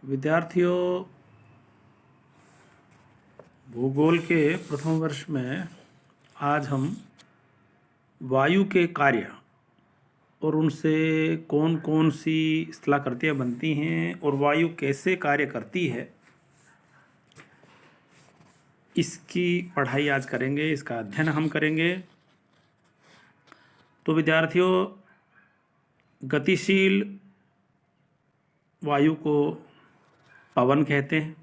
विद्यार्थियों, भूगोल के प्रथम वर्ष में आज हम वायु के कार्य और उनसे कौन कौन सी स्थलाकृतियाँ बनती हैं और वायु कैसे कार्य करती है, इसकी पढ़ाई आज करेंगे, इसका अध्ययन हम करेंगे। तो विद्यार्थियों, गतिशील वायु को पवन कहते हैं।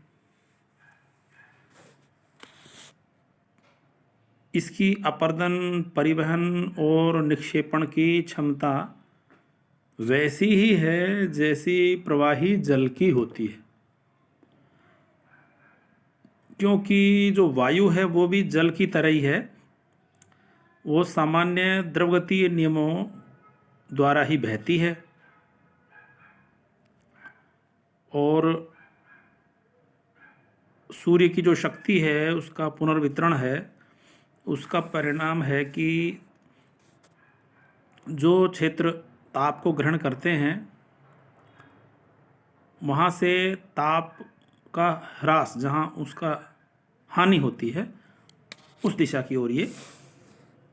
इसकी अपर्दन, परिवहन और निक्षेपण की क्षमता वैसी ही है जैसी प्रवाही जल की होती है, क्योंकि जो वायु है वो भी जल की तरह ही है। वो सामान्य द्रवगतीय नियमों द्वारा ही बहती है और सूर्य की जो शक्ति है उसका पुनर्वितरण है। उसका परिणाम है कि जो क्षेत्र ताप को ग्रहण करते हैं वहाँ से ताप का ह्रास, जहाँ उसका हानि होती है, उस दिशा की ओर ये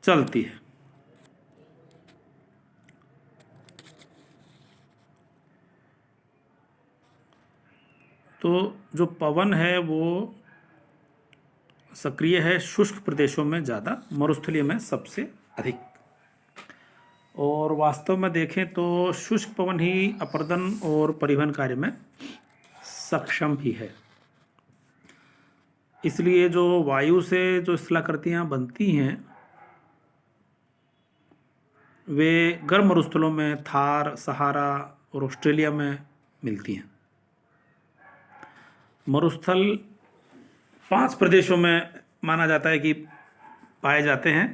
चलती है। तो जो पवन है वो सक्रिय है शुष्क प्रदेशों में ज़्यादा, मरुस्थलीय में सबसे अधिक। और वास्तव में देखें तो शुष्क पवन ही अपर्दन और परिवहन कार्य में सक्षम भी है। इसलिए जो वायु से जो स्थलाकृतियाँ बनती हैं वे गर्म मरुस्थलों में थार, सहारा और ऑस्ट्रेलिया में मिलती हैं। मरुस्थल 5 प्रदेशों में माना जाता है कि पाए जाते हैं।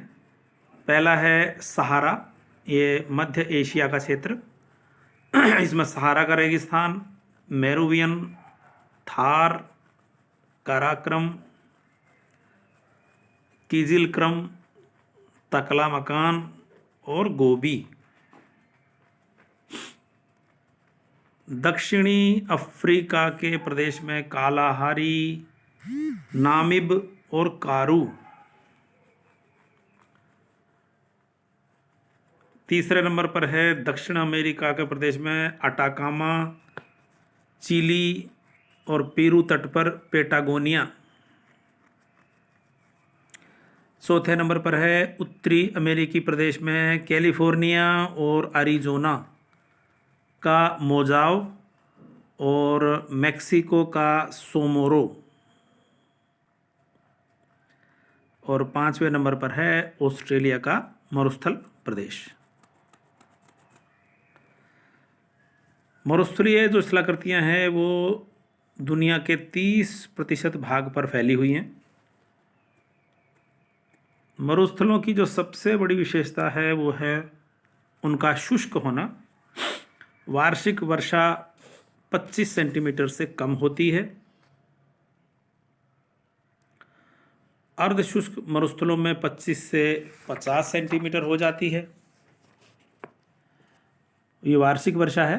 पहला है सहारा, ये मध्य एशिया का क्षेत्र। इसमें सहारा का रेगिस्तान, मेरुवियन, थार, काराक्रम, किजिलक्रम, तकलामकान और गोबी। दक्षिणी अफ्रीका के प्रदेश में कालाहारी, नामिब और कारु। तीसरे नंबर पर है दक्षिण अमेरिका के प्रदेश में अटाकामा, चिली और पेरू तट पर पेटागोनिया। चौथे नंबर पर है उत्तरी अमेरिकी प्रदेश में कैलिफोर्निया और अरिजोना का मोजाव और मेक्सिको का सोमोरो। और 5वें नंबर पर है ऑस्ट्रेलिया का मरुस्थल प्रदेश। मरुस्थलीय जो स्थलाकृतियाँ हैं वो दुनिया के 30% भाग पर फैली हुई हैं। मरुस्थलों की जो सबसे बड़ी विशेषता है वो है उनका शुष्क होना। वार्षिक वर्षा 25 सेंटीमीटर से कम होती है। अर्धशुष्क मरुस्थलों में 25 से 50 सेंटीमीटर हो जाती है। ये वार्षिक वर्षा है।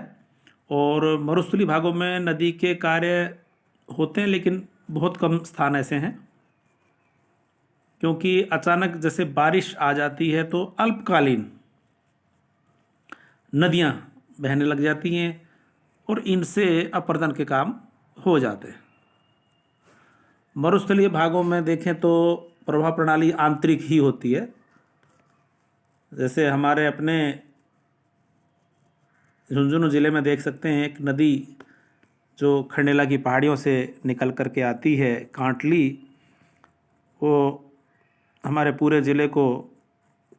और मरुस्थलीय भागों में नदी के कार्य होते हैं, लेकिन बहुत कम स्थान ऐसे हैं, क्योंकि अचानक जैसे बारिश आ जाती है तो अल्पकालीन नदियाँ बहने लग जाती हैं और इनसे अपर्दन के काम हो जाते हैं। मरुस्थलीय भागों में देखें तो प्रवाह प्रणाली आंतरिक ही होती है। जैसे हमारे अपने झुंझुनू ज़िले में देख सकते हैं एक नदी जो खंडेला की पहाड़ियों से निकल कर के आती है, कांटली, वो हमारे पूरे ज़िले को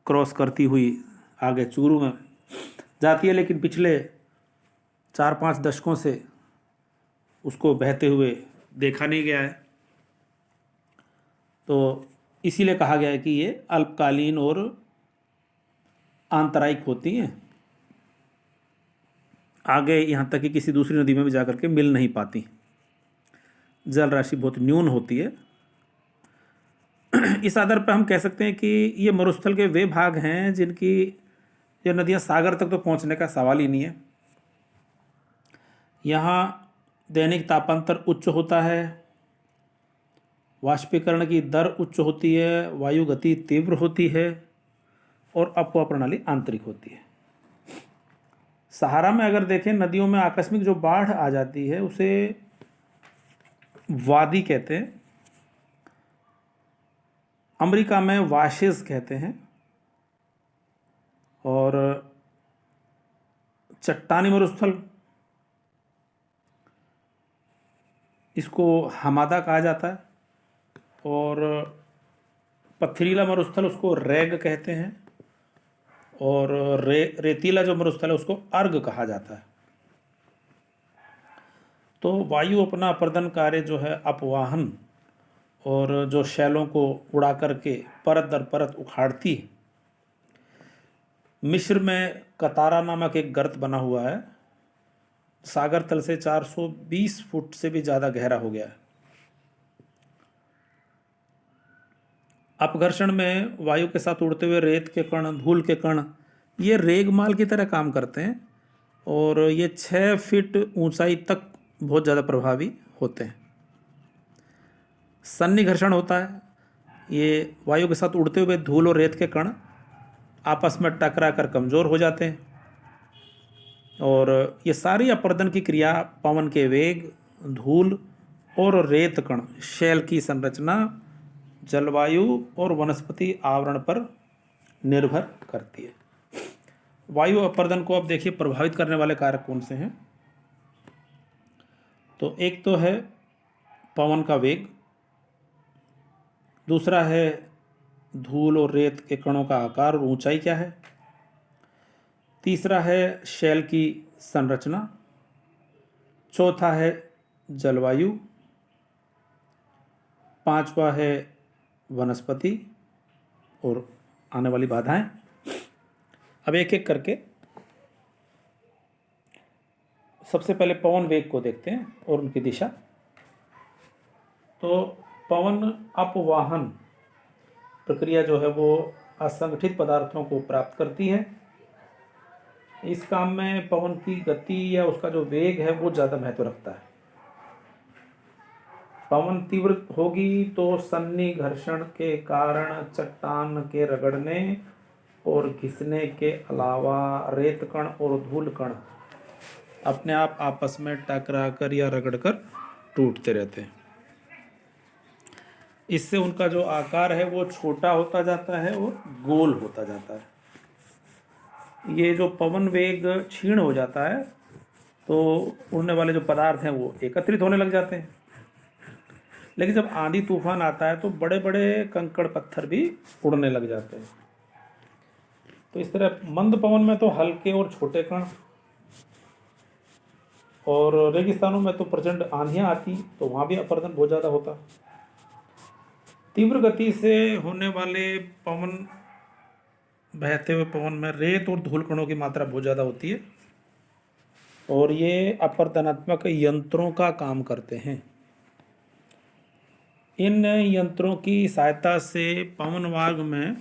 क्रॉस करती हुई आगे चूरू में जाती है, लेकिन पिछले 4-5 दशकों से उसको बहते हुए देखा नहीं गया है। तो इसीलिए कहा गया है कि ये अल्पकालीन और आंतरायिक होती हैं, आगे यहाँ तक कि किसी दूसरी नदी में भी जाकर के मिल नहीं पाती, जल राशि बहुत न्यून होती है। इस आधार पर हम कह सकते हैं कि ये मरुस्थल के वे भाग हैं जिनकी ये नदियाँ सागर तक तो पहुँचने का सवाल ही नहीं है। यहाँ दैनिक तापांतर उच्च होता है, वाष्पीकरण की दर उच्च होती है, वायु गति तीव्र होती है और अपवाह प्रणाली आंतरिक होती है। सहारा में अगर देखें, नदियों में आकस्मिक जो बाढ़ आ जाती है उसे वादी कहते हैं, अमेरिका में वाशेस कहते हैं, और चट्टानी मरुस्थल इसको हमादा कहा जाता है, और पथरीला मरुस्थल उसको रैग कहते हैं, और रेतीला जो मरुस्थल है उसको अर्ग कहा जाता है। तो वायु अपना अपर्दन कार्य जो है अपवाहन और जो शैलों को उड़ा करके परत दर परत उखाड़ती है। मिस्र में कतारा नामक एक गर्त बना हुआ है, सागर तल से 420 फुट से भी ज़्यादा गहरा हो गया है। अपघर्षण में वायु के साथ उड़ते हुए रेत के कण, धूल के कण, ये रेगमाल की तरह काम करते हैं और ये 6 फीट ऊंचाई तक बहुत ज़्यादा प्रभावी होते हैं। सन्निघर्षण होता है, ये वायु के साथ उड़ते हुए धूल और रेत के कण आपस में टकरा कर कमज़ोर हो जाते हैं, और ये सारी अपर्दन की क्रिया पवन के वेग, धूल और रेत कण, शैल की संरचना, जलवायु और वनस्पति आवरण पर निर्भर करती है। वायु अपर्दन को अब देखिए प्रभावित करने वाले कारक कौन से हैं। तो एक तो है पवन का वेग, दूसरा है धूल और रेत के कणों का आकार और ऊंचाई क्या है, तीसरा है शैल की संरचना, चौथा है जलवायु, पांचवा है वनस्पति और आने वाली बाधाएं। अब एक एक करके सबसे पहले पवन वेग को देखते हैं और उनकी दिशा। तो पवन अपवाहन प्रक्रिया जो है वो असंगठित पदार्थों को प्राप्त करती है। इस काम में पवन की गति या उसका जो वेग है वो ज़्यादा महत्व रखता है। पवन तीव्र होगी तो सन्निघर्षण के कारण चट्टान के रगड़ने और घिसने के अलावा रेत कण और धूल कण अपने आप आपस में टकरा कर या रगड़कर टूटते रहते हैं। इससे उनका जो आकार है वो छोटा होता जाता है और गोल होता जाता है। ये जो पवन वेग क्षीण हो जाता है तो उड़ने वाले जो पदार्थ हैं वो एकत्रित होने लग जाते हैं, लेकिन जब आंधी तूफान आता है तो बड़े बड़े कंकड़ पत्थर भी उड़ने लग जाते हैं। तो इस तरह मंद पवन में तो हल्के और छोटे कण, और रेगिस्तानों में तो प्रचंड आंधियां आती तो वहाँ भी अपर्दन बहुत ज़्यादा होता। तीव्र गति से होने वाले पवन, बहते हुए पवन में रेत और धूल कणों की मात्रा बहुत ज़्यादा होती है और ये अपर्दनात्मक यंत्रों का काम करते हैं। इन यंत्रों की सहायता से पवन वाग में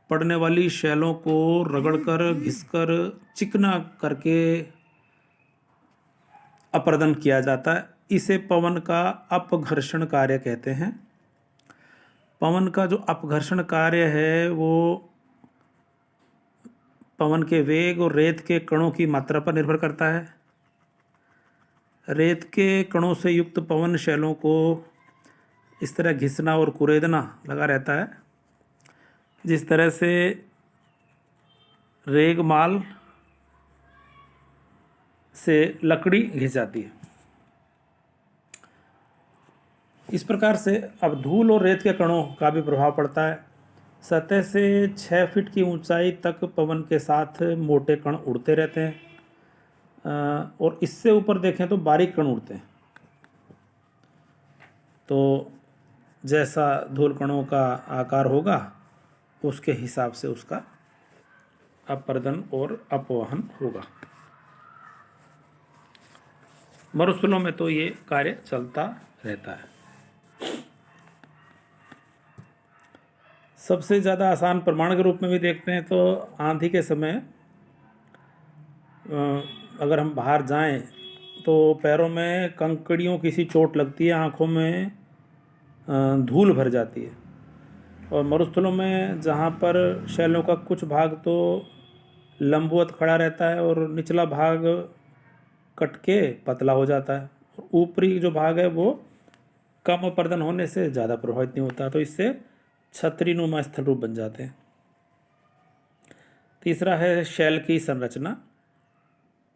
पड़ने वाली शैलों को रगड़कर, घिसकर, चिकना करके अपर्दन किया जाता है। इसे पवन का अपघर्षण कार्य कहते हैं। पवन का जो अपघर्षण कार्य है वो पवन के वेग और रेत के कणों की मात्रा पर निर्भर करता है। रेत के कणों से युक्त पवन शैलों को इस तरह घिसना और कुरेदना लगा रहता है जिस तरह से रेगमाल से लकड़ी घिस जाती है। इस प्रकार से अब धूल और रेत के कणों का भी प्रभाव पड़ता है। सतह से 6 फीट की ऊंचाई तक पवन के साथ मोटे कण उड़ते रहते हैं और इससे ऊपर देखें तो बारीक कण उड़ते हैं। तो जैसा धूल कणों का आकार होगा उसके हिसाब से उसका अपर्दन और अपवहन होगा। मरुस्थलों में तो ये कार्य चलता रहता है। सबसे ज़्यादा आसान प्रमाण के रूप में भी देखते हैं तो आंधी के समय अगर हम बाहर जाएं तो पैरों में कंकड़ियों की सी चोट लगती है, आँखों में धूल भर जाती है। और मरुस्थलों में जहाँ पर शैलों का कुछ भाग तो लंबवत खड़ा रहता है और निचला भाग कट के पतला हो जाता है, और ऊपरी जो भाग है वो कम अपर्दन होने से ज़्यादा प्रभावित नहीं होता, तो इससे छतरीनुमा स्थल रूप बन जाते हैं। तीसरा है शैल की संरचना।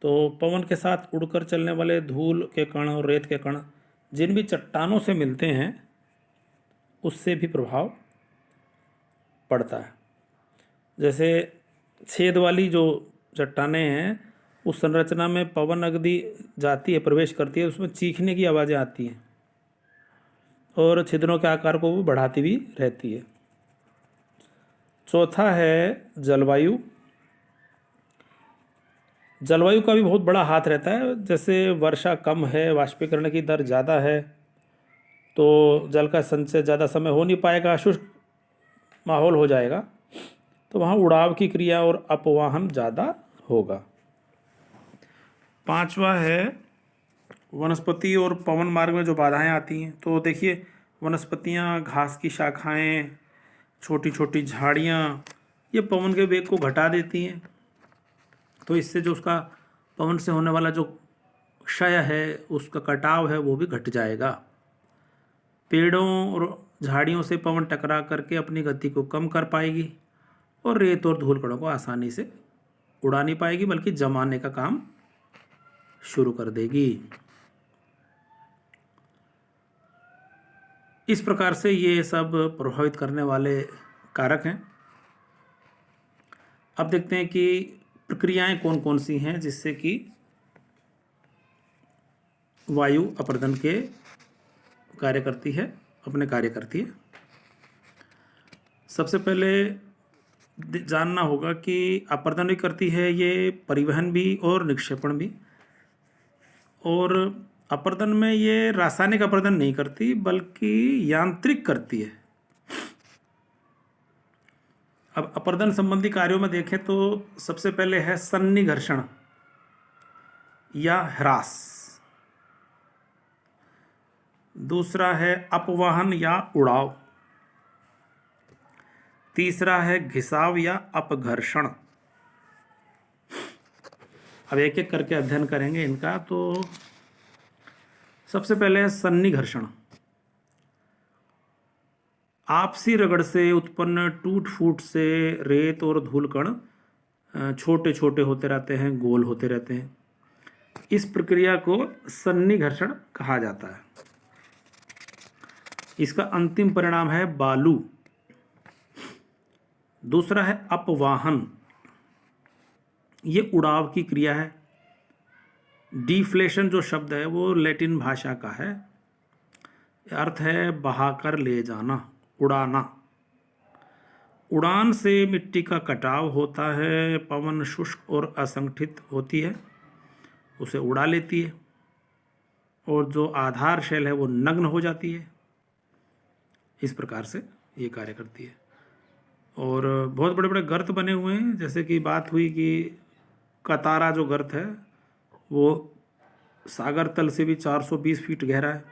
तो पवन के साथ उड़कर चलने वाले धूल के कण और रेत के कण जिन भी चट्टानों से मिलते हैं उससे भी प्रभाव पड़ता है। जैसे छेद वाली जो चट्टानें हैं, उस संरचना में पवन अगदी जाती है, प्रवेश करती है, उसमें चीखने की आवाज़ें आती हैं और छिद्रों के आकार को भी बढ़ाती भी रहती है। चौथा है जलवायु। जलवायु का भी बहुत बड़ा हाथ रहता है। जैसे वर्षा कम है, वाष्पीकरण की दर ज़्यादा है, तो जल का संचय ज़्यादा समय हो नहीं पाएगा, शुष्क माहौल हो जाएगा, तो वहाँ उड़ाव की क्रिया और अपवाहन ज़्यादा होगा। पांचवा है वनस्पति और पवन मार्ग में जो बाधाएं आती हैं। तो देखिए, वनस्पतियाँ, घास की शाखाएं, छोटी छोटी झाड़ियाँ, ये पवन के वेग को घटा देती हैं, तो इससे जो उसका पवन से होने वाला जो क्षय है, उसका कटाव है, वो भी घट जाएगा। पेड़ों और झाड़ियों से पवन टकरा करके अपनी गति को कम कर पाएगी और रेत और धूल कणों को आसानी से उड़ा नहीं पाएगी, बल्कि जमाने का काम शुरू कर देगी। इस प्रकार से ये सब प्रभावित करने वाले कारक हैं। अब देखते हैं कि प्रक्रियाएं कौन कौन सी हैं जिससे कि वायु अपर्दन के कार्य करती है, अपने कार्य करती है। सबसे पहले जानना होगा कि अपर्दन भी करती है ये परिवहन भी और निक्षेपण भी। और अपर्दन में ये रासायनिक अपर्दन नहीं करती, बल्कि यांत्रिक करती है। अब अपर्दन संबंधी कार्यों में देखें तो सबसे पहले है सन्निघर्षण या ह्रास। दूसरा है अपवाहन या उड़ाव। तीसरा है घिसाव या अपघर्षण। अब एक एक करके अध्ययन करेंगे इनका। तो सबसे पहले है सन्निघर्षण। आपसी रगड़ से उत्पन्न टूट फूट से रेत और धूल कण छोटे छोटे होते रहते हैं, गोल होते रहते हैं। इस प्रक्रिया को सन्निघर्षण कहा जाता है। इसका अंतिम परिणाम है बालू। दूसरा है अपवाहन। ये उड़ाव की क्रिया है। डिफ्लेशन जो शब्द है वो लैटिन भाषा का है, अर्थ है बहाकर ले जाना, उड़ाना। उड़ान से मिट्टी का कटाव होता है, पवन शुष्क और असंगठित होती है, उसे उड़ा लेती है, और जो आधार शैल है वो नग्न हो जाती है। इस प्रकार से ये कार्य करती है। और बहुत बड़े बड़े गर्त बने हुए हैं। जैसे कि बात हुई कि कतारा जो गर्त है वो सागर तल से भी 420 फीट गहरा है।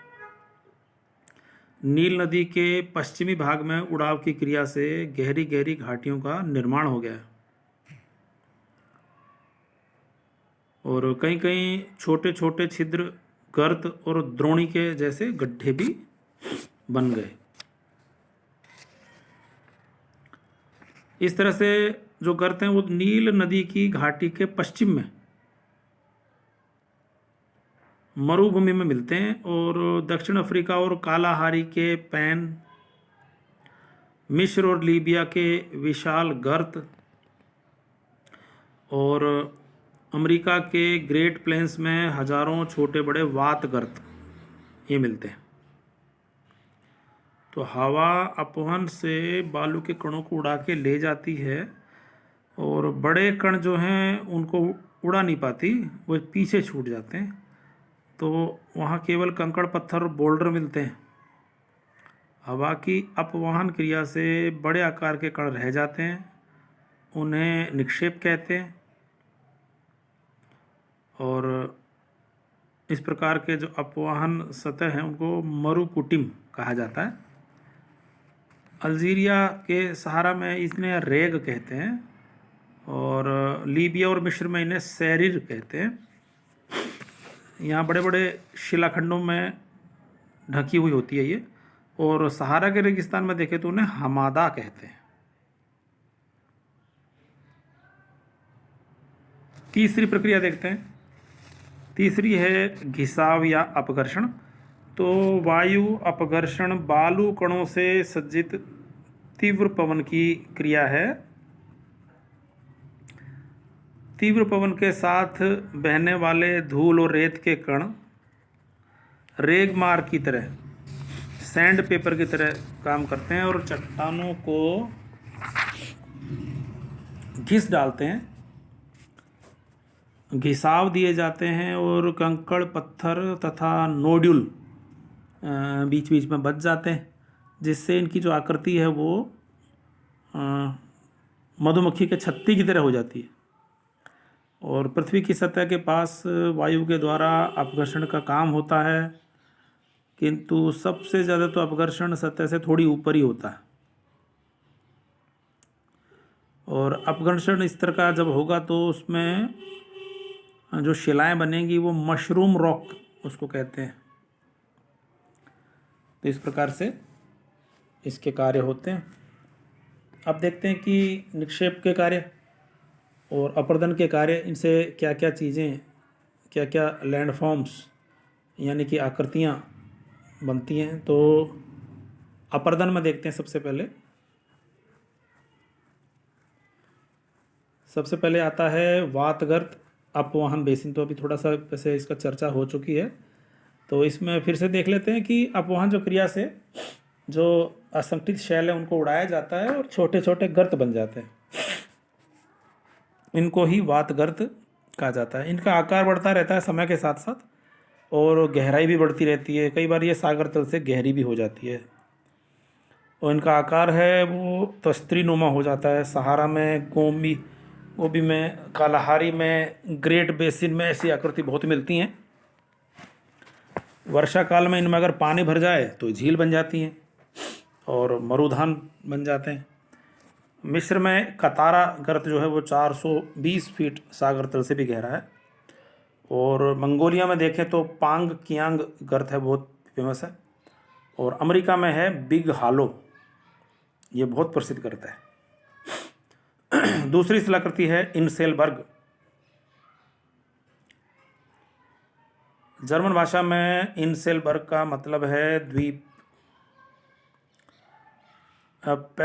नील नदी के पश्चिमी भाग में उड़ाव की क्रिया से गहरी गहरी घाटियों का निर्माण हो गया है, और कहीं कहीं छोटे छोटे छिद्र, गर्त और द्रोणी के जैसे गड्ढे भी बन गए। इस तरह से जो गर्त हैं वो नील नदी की घाटी के पश्चिम में मरुभूमि में मिलते हैं, और दक्षिण अफ्रीका और कालाहारी के पैन, मिस्र और लीबिया के विशाल गर्त, और अमेरिका के ग्रेट प्लेन्स में हजारों छोटे बड़े वात गर्त ये मिलते हैं। तो हवा अपवन से बालू के कणों को उड़ा के ले जाती है, और बड़े कण जो हैं उनको उड़ा नहीं पाती, वो पीछे छूट जाते हैं। तो वहाँ केवल कंकड़ पत्थर और बोल्डर मिलते हैं। हवा की अपवाहन क्रिया से बड़े आकार के कण रह जाते हैं, उन्हें निक्षेप कहते हैं। और इस प्रकार के जो अपवाहन सतह हैं उनको मरुकुटिम कहा जाता है। अल्जीरिया के सहारा में इन्हें रेग कहते हैं और लीबिया और मिस्र में इन्हें सैरिर कहते हैं। यहाँ बड़े बड़े शिलाखंडों में ढकी हुई होती है ये, और सहारा के रेगिस्तान में देखें तो उन्हें हमादा कहते हैं। तीसरी प्रक्रिया देखते हैं। तीसरी है घिसाव या अपघर्षण। तो वायु अपघर्षण बालू कणों से सज्जित तीव्र पवन की क्रिया है। तीव्र पवन के साथ बहने वाले धूल और रेत के कण रेगमार की तरह, सैंड पेपर की तरह काम करते हैं और चट्टानों को घिस डालते हैं, घिसाव दिए जाते हैं और कंकड़ पत्थर तथा नोड्यूल बीच बीच में बच जाते हैं, जिससे इनकी जो आकृति है वो मधुमक्खी के छत्ती की तरह हो जाती है। और पृथ्वी की सतह के पास वायु के द्वारा अपघर्षण का काम होता है, किंतु सबसे ज़्यादा तो अपघर्षण सतह से थोड़ी ऊपर ही होता है। और अपघर्षण इस तरह का जब होगा तो उसमें जो शिलाएं बनेंगी वो मशरूम रॉक उसको कहते हैं। तो इस प्रकार से इसके कार्य होते हैं। अब देखते हैं कि निक्षेप के कार्य और अपर्दन के कार्य, इनसे क्या क्या चीज़ें, क्या क्या लैंडफॉर्म्स यानी कि आकृतियाँ बनती हैं। तो अपर्दन में देखते हैं। सबसे पहले आता है वातगर्त अपवाहन बेसिन। तो अभी थोड़ा सा वैसे इसका चर्चा हो चुकी है, तो इसमें फिर से देख लेते हैं कि अपवाहन जो क्रिया से जो असंगठित शैल है उनको उड़ाया जाता है और छोटे छोटे गर्त बन जाते हैं, इनको ही वातगर्त कहा जाता है। इनका आकार बढ़ता रहता है समय के साथ साथ और गहराई भी बढ़ती रहती है। कई बार ये सागर तल से गहरी भी हो जाती है और इनका आकार है वो तस्त्रीनुमा हो जाता है। सहारा में, गोबी में, कालाहारी में, ग्रेट बेसिन में ऐसी आकृति बहुत मिलती हैं। वर्षा काल में इनमें अगर पानी भर जाए तो झील बन जाती हैं और मरुधान बन जाते हैं। मिस्र में कतारा गर्त जो है वो 420 फीट सागर तल से भी गहरा है। और मंगोलिया में देखें तो पांग कियांग गर्त है, बहुत फेमस है। और अमेरिका में है बिग हालो, ये बहुत प्रसिद्ध गर्त है। दूसरी शिलाकृति है इनसेलबर्ग। जर्मन भाषा में इनसेलबर्ग का मतलब है द्वीप।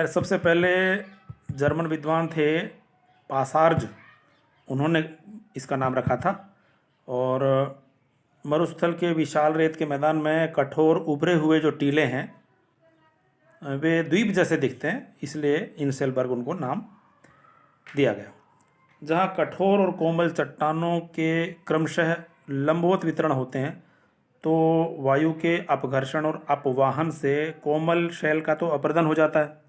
सबसे पहले जर्मन विद्वान थे पासार्ज, उन्होंने इसका नाम रखा था। और मरुस्थल के विशाल रेत के मैदान में कठोर उभरे हुए जो टीले हैं वे द्वीप जैसे दिखते हैं, इसलिए इनसेलबर्ग उनको नाम दिया गया। जहाँ कठोर और कोमल चट्टानों के क्रमशः लंबवत वितरण होते हैं, तो वायु के अपघर्षण और अपवाहन से कोमल शैल का तो अपर्दन हो जाता है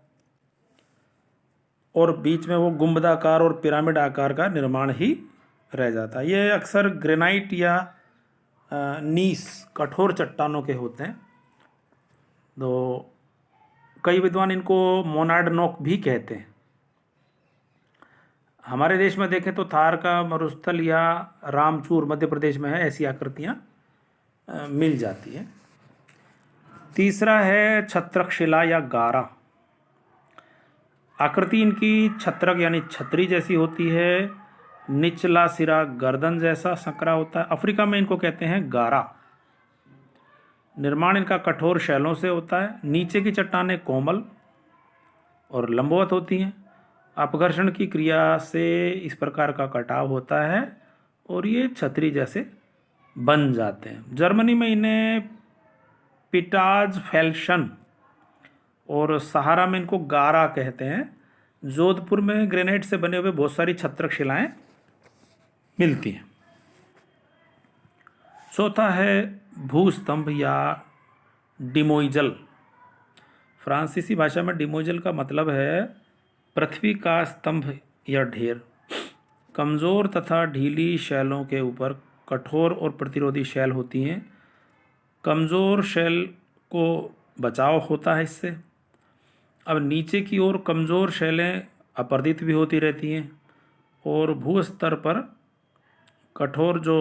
और बीच में वो गुंबदाकार और पिरामिड आकार का निर्माण ही रह जाता है। ये अक्सर ग्रेनाइट या नीस कठोर चट्टानों के होते हैं। तो कई विद्वान इनको मोनाडनोक भी कहते हैं। हमारे देश में देखें तो थार का मरुस्थल या रामचूर मध्य प्रदेश में है, ऐसी आकृतियाँ मिल जाती हैं। तीसरा है छत्रक शिला या गारा। आकृति इनकी छत्रक यानी छतरी जैसी होती है। निचला सिरा गर्दन जैसा संकरा होता है। अफ्रीका में इनको कहते हैं गारा। निर्माण इनका कठोर शैलों से होता है। नीचे की चट्टानें कोमल और लंबवत होती हैं। अपघर्षण की क्रिया से इस प्रकार का कटाव होता है और ये छतरी जैसे बन जाते हैं। जर्मनी में इन्हें पिटाज फेल्शन और सहारा में इनको गारा कहते हैं। जोधपुर में ग्रेनाइट से बने हुए बहुत सारी छत्रक शिलाएं मिलती हैं। चौथा है भूस्तंभ या डिमोइजल। फ्रांसीसी भाषा में डिमोइजल का मतलब है पृथ्वी का स्तंभ या ढेर। कमज़ोर तथा ढीली शैलों के ऊपर कठोर और प्रतिरोधी शैल होती हैं। कमज़ोर शैल को बचाव होता है इससे। अब नीचे की ओर कमज़ोर शैलें अपर्दित भी होती रहती हैं और भू स्तर पर कठोर जो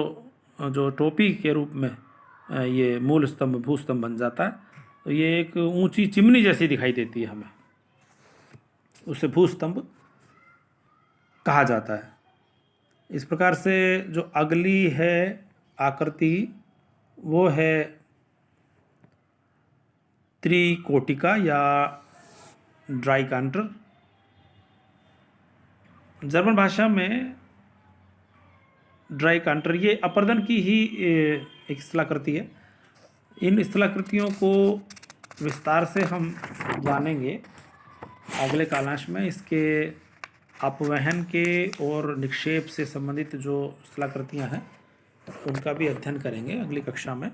जो टोपी के रूप में ये मूल स्तंभ भू स्तंभ बन जाता है। तो ये एक ऊंची चिमनी जैसी दिखाई देती है हमें, उसे भू स्तंभ कहा जाता है। इस प्रकार से जो अगली है आकृति वो है त्रिकोटिका या ड्राइकांटर। जर्मन भाषा में ड्राइकांटर ये अपर्दन की ही एक स्थलाकृति है। इन स्थलाकृतियों को विस्तार से हम जानेंगे अगले कालांश में। इसके अपवहन के और निक्षेप से संबंधित जो स्थलाकृतियाँ हैं उनका भी अध्ययन करेंगे अगली कक्षा में।